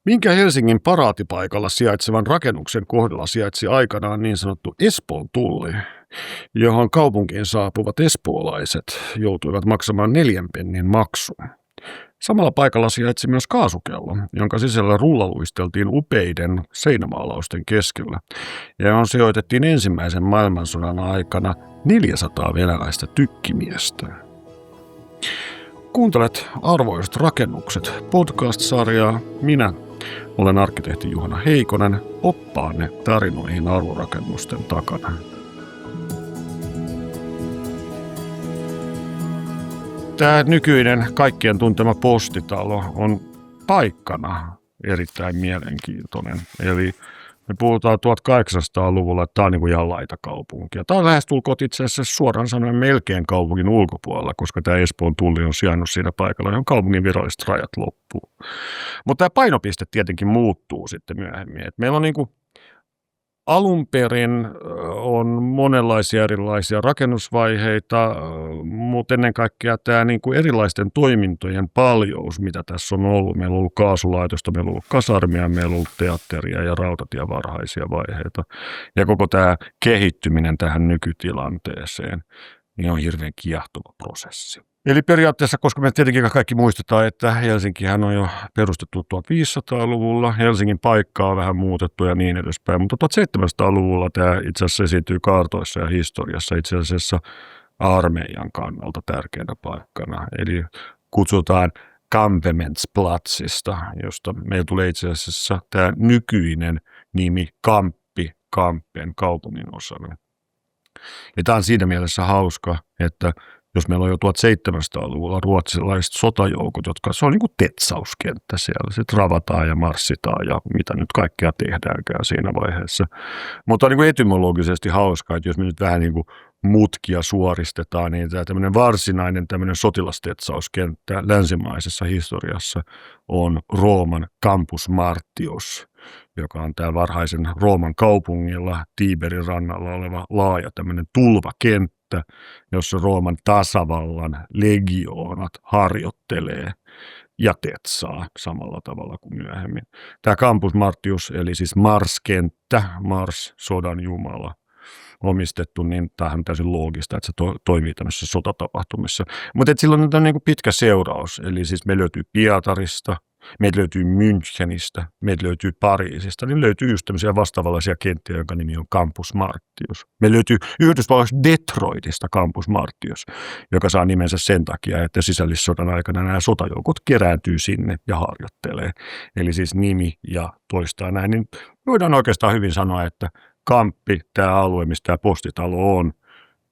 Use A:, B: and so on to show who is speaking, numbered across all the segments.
A: Minkä Helsingin paraatipaikalla sijaitsevan rakennuksen kohdalla sijaitsi aikanaan niin sanottu Espoon tulli, johon kaupunkiin saapuvat espoolaiset joutuivat maksamaan 4 pennin maksun. Samalla paikalla sijaitsi myös kaasukello, jonka sisällä rullaluisteltiin upeiden seinämaalausten keskellä, ja johon sijoitettiin ensimmäisen maailmansodan aikana 400 venäläistä tykkimiestä. Kuuntelet Arvoiset rakennukset podcast-sarjaa. Minä olen arkkitehti Juhana Heikonen, oppaanne tarinoihin arvorakennusten takana. Tämä nykyinen kaikkien tuntema postitalo on paikkana erittäin mielenkiintoinen. Eli me puhutaan 1800-luvulla, että tämä on niin kuin ihan laitakaupunkia. Tämä on lähestulkoon itse asiassa suoraan sanoen melkein kaupungin ulkopuolella, koska tämä Espoon tulli on sijainnut siinä paikalla, johon kaupungin viralliset rajat loppuu. Mutta tämä painopiste tietenkin muuttuu sitten myöhemmin. Et meillä on niin kuin alun perin on monenlaisia erilaisia rakennusvaiheita, mutta ennen kaikkea tämä niin kuin erilaisten toimintojen paljous, mitä tässä on ollut. Meillä on ollut kaasulaitosta, meillä on ollut kasarmia, meillä on ollut teatteria ja rautatie varhaisia vaiheita. Ja koko tämä kehittyminen tähän nykytilanteeseen niin on hirveän kiehtova prosessi. Eli periaatteessa, koska me tietenkin kaikki muistetaan, että Helsinkihän on jo perustettu 1500-luvulla, Helsingin paikkaa on vähän muutettu ja niin edespäin, mutta 1700-luvulla tämä itse asiassa esiintyy kartoissa ja historiassa itse asiassa armeijan kannalta tärkeänä paikkana. Eli kutsutaan Kampementsplatsista, josta meillä tulee itse asiassa tämä nykyinen nimi Kamppi, Kampen kaupungin osana. Ja tämä on siinä mielessä hauska, että jos meillä on jo 1700-luvulla ruotsalaiset sotajoukot, jotka se on niin kuin tetsauskenttä siellä. Sitten ravataan ja marssitaan ja mitä nyt kaikkea tehdäänkään siinä vaiheessa. Mutta on niin kuin etymologisesti hauskaa, että jos me nyt vähän niin kuin mutkia suoristetaan, niin tämä tämmöinen varsinainen tämmöinen sotilastetsauskenttä länsimaisessa historiassa on Rooman Campus Martius, joka on täällä varhaisen Rooman kaupungilla Tiberin rannalla oleva laaja tämmöinen tulvakenttä, jossa Rooman tasavallan legioonat harjoittelee ja tetsaa samalla tavalla kuin myöhemmin. Tämä Campus Martius, eli siis Mars-kenttä, Mars, sodan jumala, omistettu, niin tämähän on täysin loogista, että se toimii tämmöisissä sotatapahtumissa. Mutta sillä on niin kuin pitkä seuraus, eli siis me löytyy Pietarista, meitä löytyy Münchenistä, meitä löytyy Pariisista, niin löytyy just tämmöisiä vastaavanlaisia kenttiä, jonka nimi on Campus Martius. Me löytyy Yhdysvalloissa Detroitista Campus Martius, joka saa nimensä sen takia, että sisällissodan aikana nämä sotajoukot kerääntyy sinne ja harjoittelee. Eli siis nimi ja toistaa näin, niin voidaan oikeastaan hyvin sanoa, että Kamppi, tämä alue, mistä tämä postitalo on,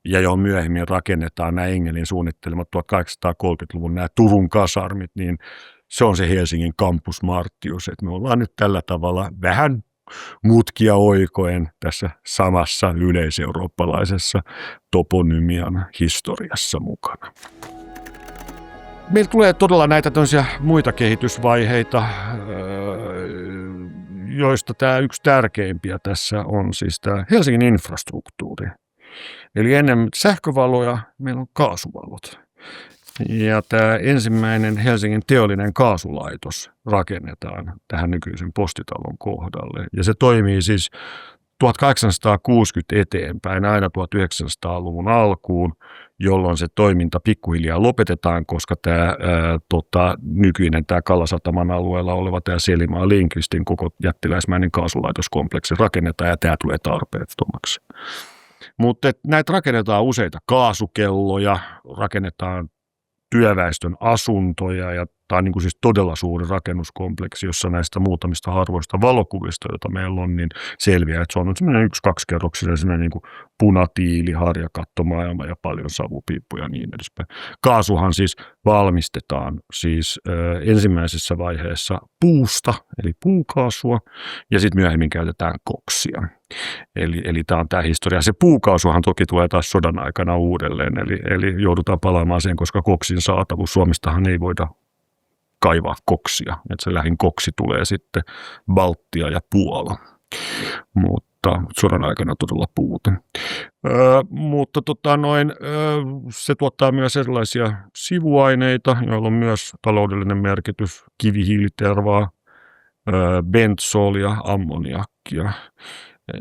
A: ja johon myöhemmin rakennetaan nämä Engelin suunnittelemat 1830-luvun nämä Turun kasarmit, niin se on se Helsingin Campus Martius, että me ollaan nyt tällä tavalla vähän mutkia oikoen tässä samassa yleiseurooppalaisessa toponymian historiassa mukana. Meillä tulee todella näitä muita kehitysvaiheita, joista tämä yksi tärkeimpiä tässä on siis tämä Helsingin infrastruktuuri. Eli ennen sähkövaloja meillä on kaasuvalot. Ja tämä ensimmäinen Helsingin teollinen kaasulaitos rakennetaan tähän nykyisen postitalon kohdalle. Ja se toimii siis 1860 eteenpäin aina 1900-luvun alkuun, jolloin se toiminta pikkuhiljaa lopetetaan, koska tämä nykyinen tämä Kalasataman alueella oleva tämä Selimaa Lindqvistin koko jättiläismäinen kaasulaitoskompleksi rakennetaan ja tämä tulee tarpeettomaksi. Mutta näitä rakennetaan useita kaasukelloja, rakennetaan työväestön asuntoja ja tämä on niin kuin siis todella suuri rakennuskompleksi, jossa näistä muutamista harvoista valokuvista, joita meillä on, niin selviää, että se on semmoinen 1-2 kerroksinen semmoinen niin kuin punatiili, harjakattomaailma ja paljon savupiippuja ja niin edespäin. Kaasuhan siis valmistetaan siis ensimmäisessä vaiheessa puusta, eli puukaasua, ja sitten myöhemmin käytetään koksia. Eli tämä on tämä historia. Se puukaasuhan toki tulee taas sodan aikana uudelleen, eli joudutaan palaamaan siihen, koska koksin saatavuus Suomestahan ei voida kaivaa koksia. Että se lähin koksi tulee sitten Baltia ja Puola, mutta sodan aikana todella puute. Mutta se tuottaa myös erilaisia sivuaineita, joilla on myös taloudellinen merkitys, kivihiilitervaa, bentsolia, ammoniakkia.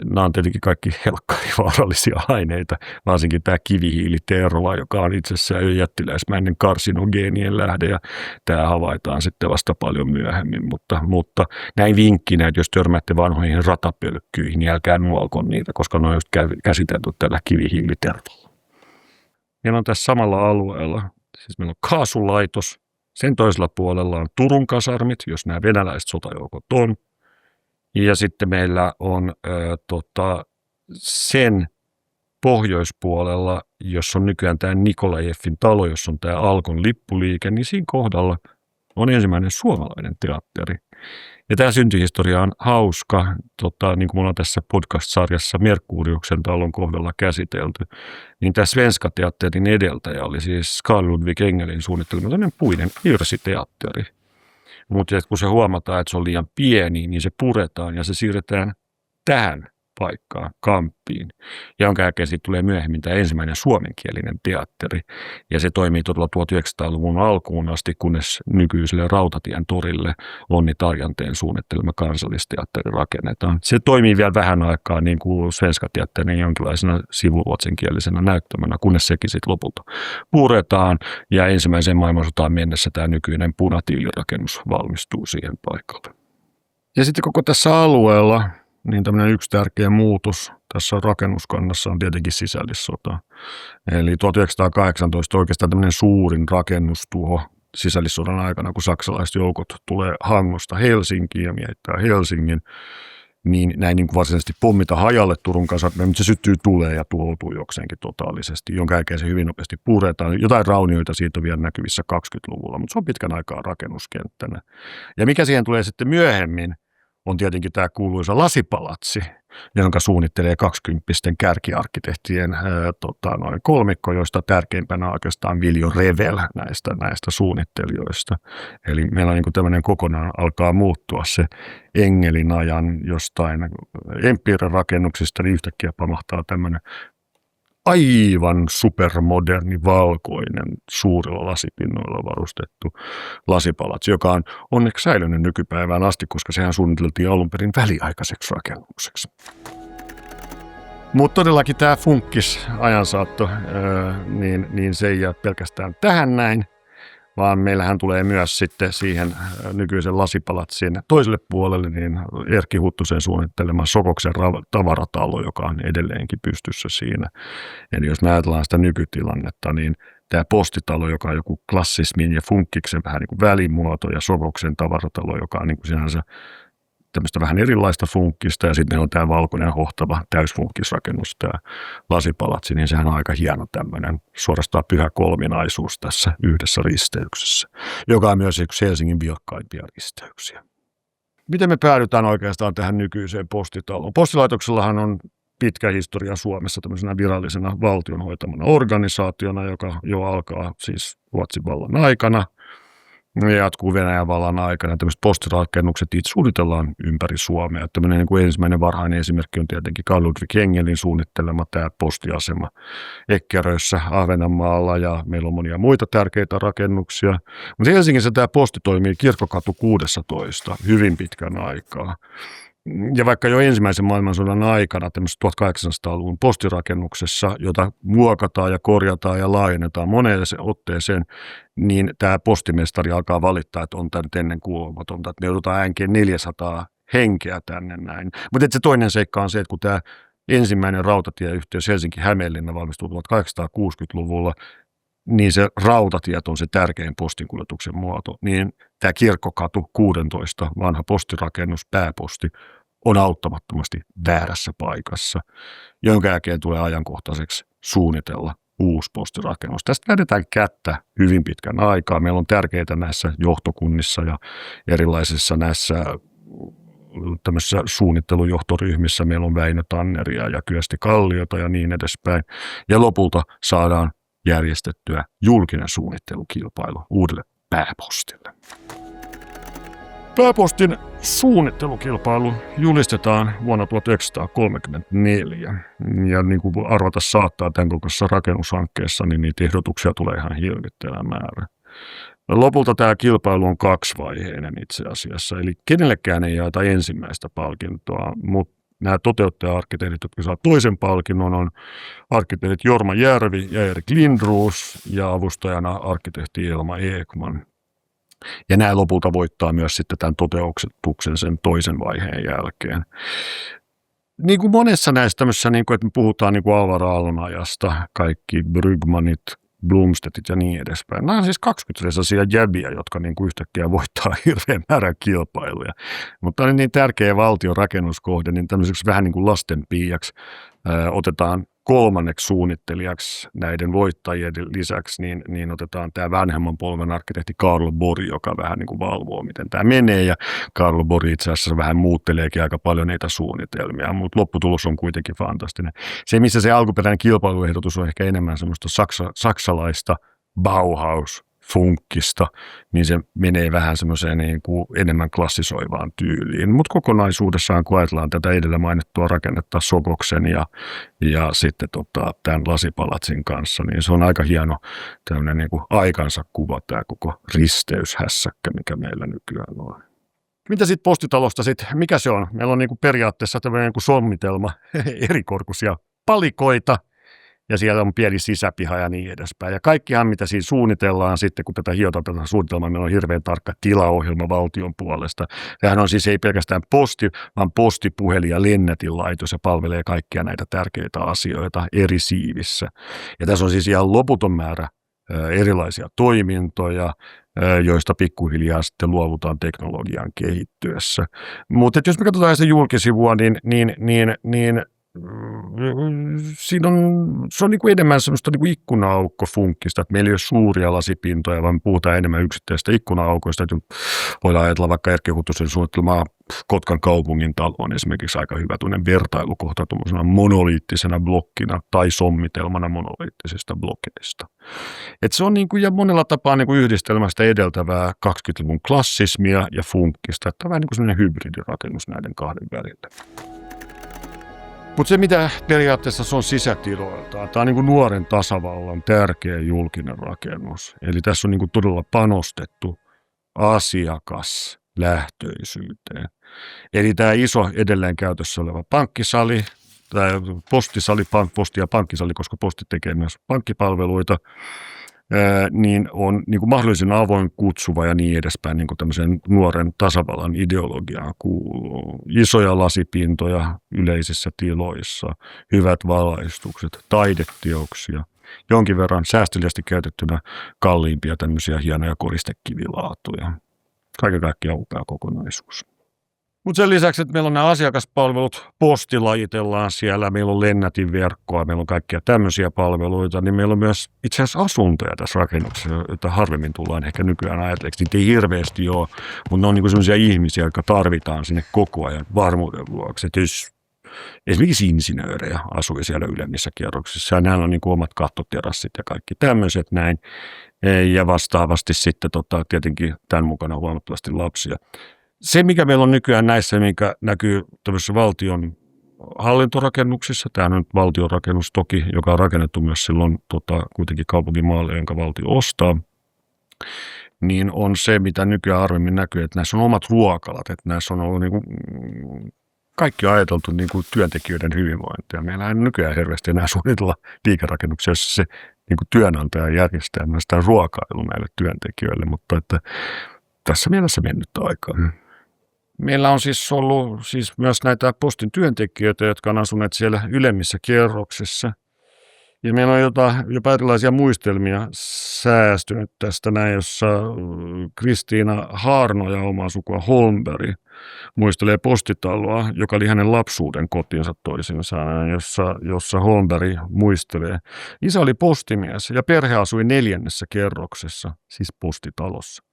A: Nämä on tietenkin kaikki helkkarivaarallisia aineita, varsinkin tämä kivihiiliterva, joka on itsessään jo jättiläismäinen karsinogeenien lähde, ja tämä havaitaan sitten vasta paljon myöhemmin, mutta näin vinkkinä, että jos törmäätte vanhoihin ratapölkkyihin, niin älkää nuolko niitä, koska ne on just käsitelty tällä kivihiilitervalla. Meillä on tässä samalla alueella, siis meillä on kaasulaitos, sen toisella puolella on Turun kasarmit, jos nämä venäläiset sotajoukot on. Ja sitten meillä on sen pohjoispuolella, jossa on nykyään tämä Nikolajevin talo, jossa on tämä Alkon lippuliike, niin siinä kohdalla on ensimmäinen suomalainen teatteri. Ja tämä syntyhistoria on hauska, niin kuin me ollaan tässä podcast-sarjassa Merkuriuksen talon kohdalla käsitelty, niin tämä Svenska teatterin edeltäjä oli siis Carl Ludwig Engelin suunnittelema tämmöinen puinen hirsiteatteri. Mutta kun se huomataan, että se on liian pieni, niin se puretaan ja se siirretään tähän paikkaan, Kamppiin, jonka jälkeen siitä tulee myöhemmin tämä ensimmäinen suomenkielinen teatteri. Ja se toimii todella 1900-luvun alkuun asti, kunnes nykyiselle Rautatien torille Onni Tarjanteen suunnittelema Kansallisteatteri rakennetaan. Se toimii vielä vähän aikaa niin kuin Svenska teatterin jonkinlaisena sivuruotsinkielisenä näyttämänä, kunnes sekin sitten lopulta puretaan. Ja ensimmäiseen maailmansotaan mennessä tämä nykyinen punatiilirakennus valmistuu siihen paikalle. Ja sitten koko tässä alueella niin tämmöinen yksi tärkeä muutos tässä rakennuskannassa on tietenkin sisällissota. Eli 1918 oikeastaan tämmöinen suurin rakennustuho sisällissodan aikana, kun saksalaiset joukot tulee Hangosta Helsinkiin ja miehittää Helsingin, niin näin niin kuin varsinaisesti pommita hajalle Turun kasarmia, mutta se syttyy tuleen ja tuhoutuu jokseenkin totaalisesti, jonka jälkeen se hyvin nopeasti puretaan. Jotain raunioita siitä on vielä näkyvissä 20-luvulla, mutta se on pitkän aikaa rakennuskenttänä. Ja mikä siihen tulee sitten myöhemmin, on tietenkin tämä kuuluisa lasipalatsi, jonka suunnittelee 20-pisten kärkiarkkitehtien kolmikko, joista tärkeimpänä on oikeastaan Viljo Revel näistä suunnittelijoista. Eli meillä on niin tämmöinen kokonaan alkaa muuttua se Engelin ajan jostain empiirirakennuksista, niin yhtäkkiä pamahtaa tämmöinen aivan supermoderni, valkoinen, suurilla lasipinnoilla varustettu lasipalatsi, joka on onneksi säilynyt nykypäivään asti, koska sehän suunniteltiin alun perin väliaikaiseksi rakennukseksi. Mutta todellakin tämä funkkis ajansaatto, niin se ei jää pelkästään tähän näin, vaan meillähän tulee myös sitten siihen nykyisen lasipalatsin toiselle puolelle niin Erkki Huttusen suunnittelema Sokoksen tavaratalo, joka on edelleenkin pystyssä siinä. Eli jos me ajatellaan sitä nykytilannetta, niin tämä postitalo, joka on joku klassismin ja funkkiksen vähän niin kuin välimuoto, ja Sokoksen tavaratalo, joka on niin kuin sinänsä tämmöistä vähän erilaista funkkista, ja sitten on tämä valkoinen hohtava täysfunkkisrakennus, tämä lasipalatsi, niin sehän on aika hieno tämmöinen suorastaan pyhä kolminaisuus tässä yhdessä risteyksessä, joka on myös yksi Helsingin vilkkaimpia risteyksiä. Miten me päädytään oikeastaan tähän nykyiseen postitaloon? Postilaitoksellahan on pitkä historia Suomessa tämmöisenä virallisena valtion hoitamana organisaationa, joka jo alkaa siis Ruotsin vallan aikana. Jatkuu Venäjän vallan aikana. Tämmöiset postirakennukset itse suunnitellaan ympäri Suomea. Tämmöinen niin kuin ensimmäinen varhainen esimerkki on tietenkin Carl Ludwig Engelin suunnittelema tämä postiasema Eckerössä Ahvenanmaalla, ja meillä on monia muita tärkeitä rakennuksia. Mutta Helsingissä tämä posti toimii Kirkkokatu 16 hyvin pitkän aikaa. Ja vaikka jo ensimmäisen maailmansodan aikana tämmöisessä 1800-luvun postirakennuksessa, jota muokataan ja korjataan ja laajennetaan moneen otteeseen, niin tämä postimestari alkaa valittaa, että on tämä nyt ennen kuulumatonta, että me joudutaan äänkeä 400 henkeä tänne näin. Mutta se toinen seikka on se, että kun tämä ensimmäinen rautatieyhteys Helsinki-Hämeenlinna valmistui 1860-luvulla, niin se rautatiet on se tärkein postinkuljetuksen muoto, niin tämä Kirkkokatu 16, vanha postirakennus, pääposti, on auttamattomasti väärässä paikassa, jonka jälkeen tulee ajankohtaiseksi suunnitella uusi postirakennus. Tästä vedetään kättä hyvin pitkän aikaa. Meillä on tärkeitä näissä johtokunnissa ja erilaisissa näissä tämmöisissä suunnittelujohtoryhmissä. Meillä on Väinö Tanneria ja Kyösti Kalliota ja niin edespäin. Ja lopulta saadaan järjestettyä julkinen suunnittelukilpailu uudelle pääpostille. Pääpostin suunnittelukilpailu julistetaan vuonna 1934. Ja niin kuin arvata saattaa tämän kokoisessa rakennushankkeessa, niin niitä ehdotuksia tulee ihan hirvittävä määrä. Lopulta tämä kilpailu on kaksivaiheinen itse asiassa, eli kenellekään ei jaeta ensimmäistä palkintoa, mutta nämä toteuttaja-arkkitehdit, jotka saa toisen palkinnon, on arkkitehdit Jorma Järvi ja Erik Lindroos ja avustajana arkkitehti Elma Ekman. Ja nämä lopulta voittaa myös sitten tämän toteutuksen sen toisen vaiheen jälkeen. Niin kuin monessa näistä tämmöisissä, niin kuin, että me puhutaan niin kuin Alvar Aalon-ajasta, kaikki Brygmanit, Blomstedtit ja niin edespäin. Nämä on siis 20-vuotiaita jäbiä, jotka niin kuin yhtäkkiä voittaa hirveän määrän kilpailuja. Mutta on niin tärkeä valtion rakennuskohde, niin tämmöiseksi vähän niin kuin lastenpiiaksi otetaan kolmanneksi suunnittelijaksi näiden voittajien lisäksi, niin otetaan tämä vanhemman polven arkkitehti Karlo Borg, joka vähän niin kuin valvoo, miten tämä menee. Ja Karlo Borg itse asiassa vähän muutteleekin aika paljon niitä suunnitelmia, mutta lopputulos on kuitenkin fantastinen. Se, missä se alkuperäinen kilpailuehdotus on ehkä enemmän semmoista saksalaista Bauhaus-funkkista, niin se menee vähän semmoiseen niin kuin enemmän klassisoivaan tyyliin. Mutta kokonaisuudessaan, kun ajatellaan tätä edellä mainittua rakennetta Sokoksen ja sitten tämän Lasipalatsin kanssa, niin se on aika hieno tämmöinen niin kuin aikansa kuva, tämä koko risteyshässäkkä, mikä meillä nykyään on. Mitä sitten postitalosta sitten? Mikä se on? Meillä on niin kuin periaatteessa tämmöinen niin kuin sommitelma, erikorkuisia palikoita, ja siellä on pieni sisäpiha ja niin edespäin. Ja kaikkihan, mitä siinä suunnitellaan sitten, kun tätä hiotaan tätä suunnitelmaa, meillä on hirveän tarkka tilaohjelma valtion puolesta. Tämähän on siis ei pelkästään posti, vaan posti, puhelin ja lennätinlaitos ja palvelee kaikkia näitä tärkeitä asioita eri siivissä. Ja tässä on siis ihan loputon määrä erilaisia toimintoja, joista pikkuhiljaa sitten luovutaan teknologian kehittyessä. Mutta jos me katsotaan sitä julkisivua, niin siinä se on niin kuin enemmän semmoista niin kuin ikkuna-aukko-funkkista, että meillä ei ole suuria lasipintoja, vaan me puhutaan enemmän yksittäistä ikkuna-aukoista. Voidaan ajatella vaikka Erkki Huttusen suunnittelemaa Kotkan kaupungin talo on esimerkiksi aika hyvä tunnen vertailukohta tuollaisena monoliittisena blokkina tai sommitelmana monoliittisista blokeista. Et se on niin kuin, ja monella tapaa niin kuin yhdistelmästä edeltävää 20-luvun klassismia ja funkkista, että vähän niin kuin sellainen hybridirakennus näiden kahden välillä. Mutta se, mitä periaatteessa se on sisätiloiltaan, tämä on niin kuin nuoren tasavallan tärkeä julkinen rakennus. Eli tässä on niin kuin todella panostettu asiakaslähtöisyyteen. Eli tämä iso edelleen käytössä oleva pankkisali, tämä postisali, posti- ja pankkisali, koska posti tekee myös pankkipalveluita, niin on niin kuin mahdollisimman avoin, kutsuva ja niin edespäin, niin kuin tämmöisen nuoren tasavallan ideologiaan kuuluu. Isoja lasipintoja yleisissä tiloissa, hyvät valaistukset, taideteoksia, jonkin verran säästeliästi käytettynä kalliimpia tämmöisiä hienoja koristekivilaatuja. Kaiken kaikkiaan upea kokonaisuus. Mutta sen lisäksi, että meillä on nämä asiakaspalvelut, posti lajitellaan siellä, meillä on lennätinverkkoa, meillä on kaikkia tämmöisiä palveluita, niin meillä on myös itse asiassa asuntoja tässä rakennuksessa, joita harvemmin tullaan ehkä nykyään ajatelleeksi. Niitä ei hirveästi ole, mutta ne on niinku sellaisia ihmisiä, jotka tarvitaan sinne koko ajan varmuuden vuoksi. Että jos esimerkiksi insinöörejä asui siellä ylemmissä kerroksissa, ja näillä on niinku omat kattoterassit ja kaikki tämmöiset näin, ja vastaavasti sitten tietenkin tämän mukana huomattavasti lapsia. Se, mikä meillä on nykyään näissä, mikä näkyy tämmöisissä valtion hallintorakennuksissa, tämä on nyt valtion rakennus toki, joka on rakennettu myös silloin kuitenkin kaupunkimaalle, jonka valtio ostaa, niin on se, mitä nykyään harvemmin näkyy, että näissä on omat ruokalat, että näissä on ollut niin kuin, kaikki on ajateltu niin kuin työntekijöiden hyvinvointia. Meillä ei nykyään hirveästi enää suunnitella liikerakennuksia, jossa se niin kuin työnantaja järjestää myös tämän ruokailun näille työntekijöille, mutta että tässä mielessä mennyt aikaa. Meillä on siis ollut myös näitä postin työntekijöitä, jotka on asuneet siellä ylemmissä kerroksissa. Ja meillä on jopa erilaisia muistelmia säästynyt tästä näin, jossa Kristiina Haarno ja omaa sukua Holmberg muistelee postitaloa, joka oli hänen lapsuuden kotinsa toisinsa, jossa Holmberg muistelee. Isä oli postimies ja perhe asui 4. kerroksessa, siis postitalossa.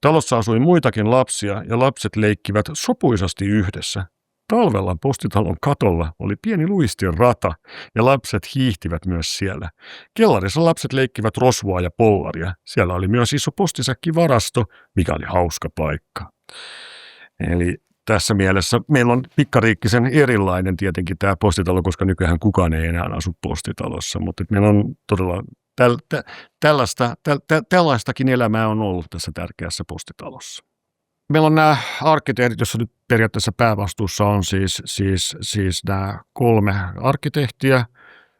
A: Talossa asui muitakin lapsia ja lapset leikkivät sopuisasti yhdessä. Talvella postitalon katolla oli pieni luistinrata ja lapset hiihtivät myös siellä. Kellarissa lapset leikkivät rosvoa ja pollaria. Siellä oli myös iso postisäkkivarasto, mikä oli hauska paikka. Eli tässä mielessä meillä on pikkariikkisen erilainen tietenkin tämä postitalo, koska nykyään kukaan ei enää asu postitalossa, mutta meillä on todella Tällaistakin elämää on ollut tässä tärkeässä postitalossa. Meillä on nämä arkkitehdit, joissa nyt periaatteessa päävastuussa on siis nämä 3 arkkitehtiä,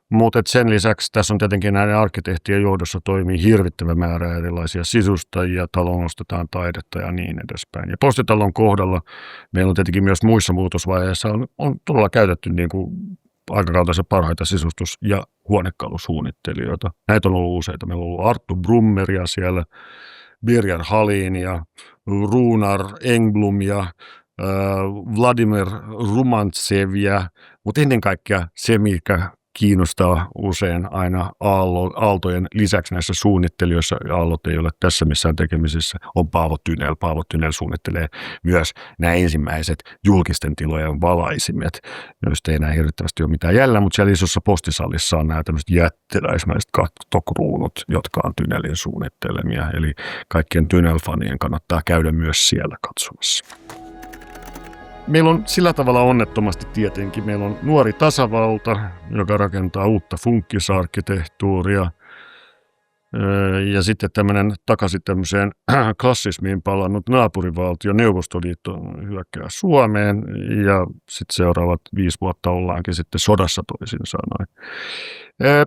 A: mutta sen lisäksi tässä on tietenkin näiden arkkitehtien johdossa toimii hirvittävä määrä erilaisia sisustajia, taloon ostetaan taidetta ja niin edespäin. Ja postitalon kohdalla meillä on tietenkin myös muissa muutosvaiheissa on todella käytetty niin kuin aikakautisen parhaita sisustus- ja huonekalusuunnittelijoita. Näitä on ollut useita. Meillä on ollut Arttu Brummeria siellä, Birger Hallin ja Runar Engblom ja Vladimir Rumantsev, mutta ennen kaikkea se, mikä kiinnostaa usein aina Aaltojen lisäksi näissä suunnittelijoissa, ja Aallot ei ole tässä missään tekemisissä, on Paavo Tynell. Paavo Tynell suunnittelee myös nämä ensimmäiset julkisten tilojen valaisimet, joista ei enää hirvittävästi ole mitään jäljellä, mutta siellä isossa postisalissa on nämä tämmöiset jättiläismäiset kattokruunut, jotka on Tynellin suunnittelemia, eli kaikkien Tynell-fanien kannattaa käydä myös siellä katsomassa. Meillä on sillä tavalla onnettomasti tietenkin, meillä on nuori tasavalta, joka rakentaa uutta funkkisarkkitehtuuria ja sitten takaisin tämmöiseen klassismiin palannut naapurivaltio Neuvostoliitto hyökkää Suomeen ja sitten seuraavat 5 vuotta ollaankin sitten sodassa toisin sanoen.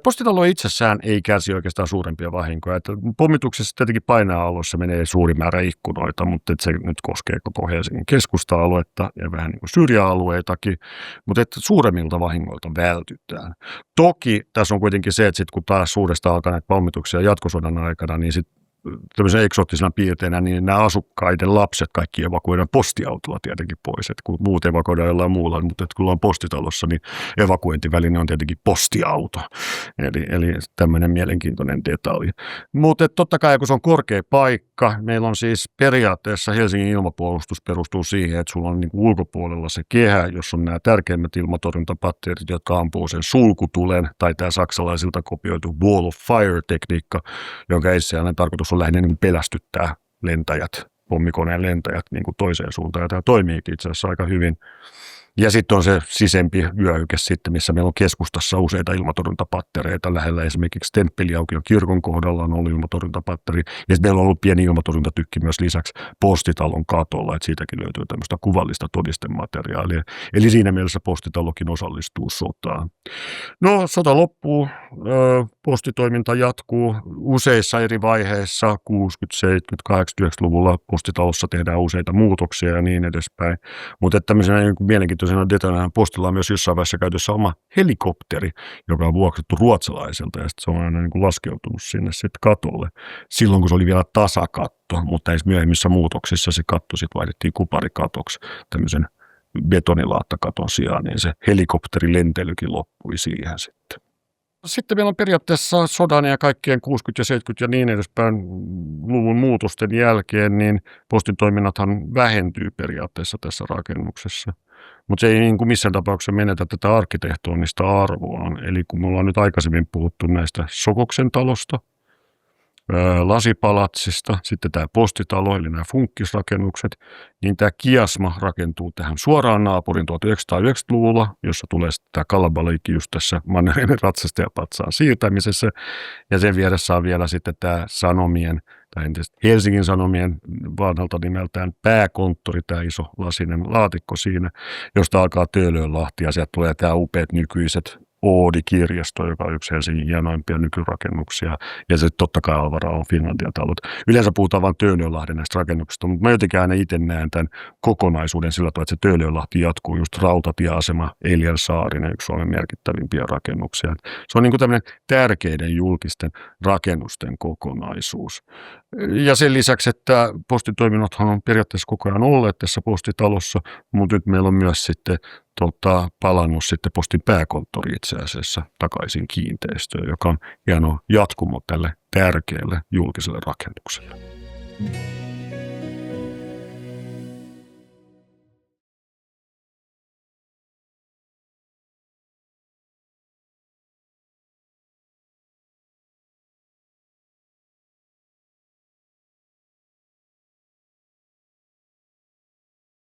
A: Postitalo itsessään ei kärsi oikeastaan suurempia vahinkoja. Että pommituksessa tietenkin painaa-alueessa menee suuri määrä ikkunoita, mutta se nyt koskee koko Helsingin keskusta-aluetta ja vähän niin kuin syrjäalueitakin, mutta että suuremmilta vahingoilta vältytään. Toki tässä on kuitenkin se, että sitten kun taas suuresta alkaa näitä pommituksia jatkosodan aikana, niin sitten tämmöisen eksoottisena piirteinä, niin nämä asukkaiden lapset kaikki evakuoidaan postiautolla tietenkin pois, että kun muut evakuoidaan jollain muulla, mutta kun ollaan postitalossa, niin evakuointiväline on tietenkin postiauto, eli tämmöinen mielenkiintoinen detalji. Mutta totta kai, kun se on korkea paikka, meillä on siis periaatteessa Helsingin ilmapuolustus perustuu siihen, että sulla on niin kuin ulkopuolella se kehä, jossa on nämä tärkeimmät ilmatorjuntapatterit, jotka ampuu sen sulkutulen, tai tämä saksalaisilta kopioitu wall of fire-tekniikka, jonka ensisijainen tarkoitus on lähinnä niin pelästyttää lentäjät, pommikoneen lentäjät niin kuin toiseen suuntaan, ja tämä toimiikin itse asiassa aika hyvin. Ja sitten on se sisempi vyöhyke sitten, missä meillä on keskustassa useita ilmatorjuntapattereita, lähellä esimerkiksi Temppeliaukion kirkon kohdalla on ollut ilmatorjuntapatteri, ja sitten meillä on ollut pieni ilmatorjuntatykki myös lisäksi postitalon katolla, että siitäkin löytyy tämmöistä kuvallista todistemateriaalia. Eli siinä mielessä postitalokin osallistuu sotaan. No, sota loppuu, postitoiminta jatkuu useissa eri vaiheissa, 60-, 70-, 80-90-luvulla postitalossa tehdään useita muutoksia ja niin edespäin, mutta tämmöisenä niin mielenkiintoisena detaljana postilla on myös jossain vaiheessa käytössä oma helikopteri, joka on vuokrattu ruotsalaiselta, ja sitten se on aina niin kuin laskeutunut sinne sitten katolle. Silloin, kun se oli vielä tasakatto, mutta näissä myöhemmissä muutoksissa se katto sitten vaihdettiin kuparikatoksi tämmöisen betonilaatakaton sijaan, niin se helikopterilentelykin loppui siihen sitten. Sitten meillä on periaatteessa sodan ja kaikkien 60- ja 70- ja niin edespäin luvun muutosten jälkeen, niin postin toiminnathan vähentyy periaatteessa tässä rakennuksessa. Mutta se ei niin kuin missään tapauksessa menetä tätä arkkitehtonista arvoa. Eli kun me ollaan nyt aikaisemmin puhuttu näistä Sokoksen talosta, Lasipalatsista, sitten tämä postitalo, eli nämä funkkisrakennukset, niin tämä kiasma rakentuu tähän suoraan naapurin 1990-luvulla, jossa tulee sitten tämä kalabaliikki just tässä Mannerheimin ratsastajapatsaan siirtämisessä, ja sen vieressä on vielä sitten tämä Sanomien, tai Helsingin Sanomien vanhalta nimeltään pääkonttori, tämä iso lasinen laatikko siinä, josta alkaa Töölönlahti, ja sieltä tulee tämä upeat nykyiset Oodi-kirjasto, joka on yksi Helsingin hienoimpia nykyrakennuksia, ja se totta kai Alvara on Finlandia talot. Yleensä puhutaan vain Töölönlahden näistä rakennuksista, mutta mä jotenkin aina itse näen tämän kokonaisuuden sillä tavalla, että se Töölönlahti jatkuu just rautatieasema Eliel Saarinen, yksi Suomen merkittävimpiä rakennuksia. Se on niin kuin tämmöinen tärkeiden julkisten rakennusten kokonaisuus. Ja sen lisäksi, että postitoiminnothan on periaatteessa koko ajan olleet tässä postitalossa, mutta nyt meillä on myös sitten palannut sitten postin pääkonttori itse asiassa takaisin kiinteistöön, joka on hieno jatkumo tälle tärkeälle julkiselle rakennukselle.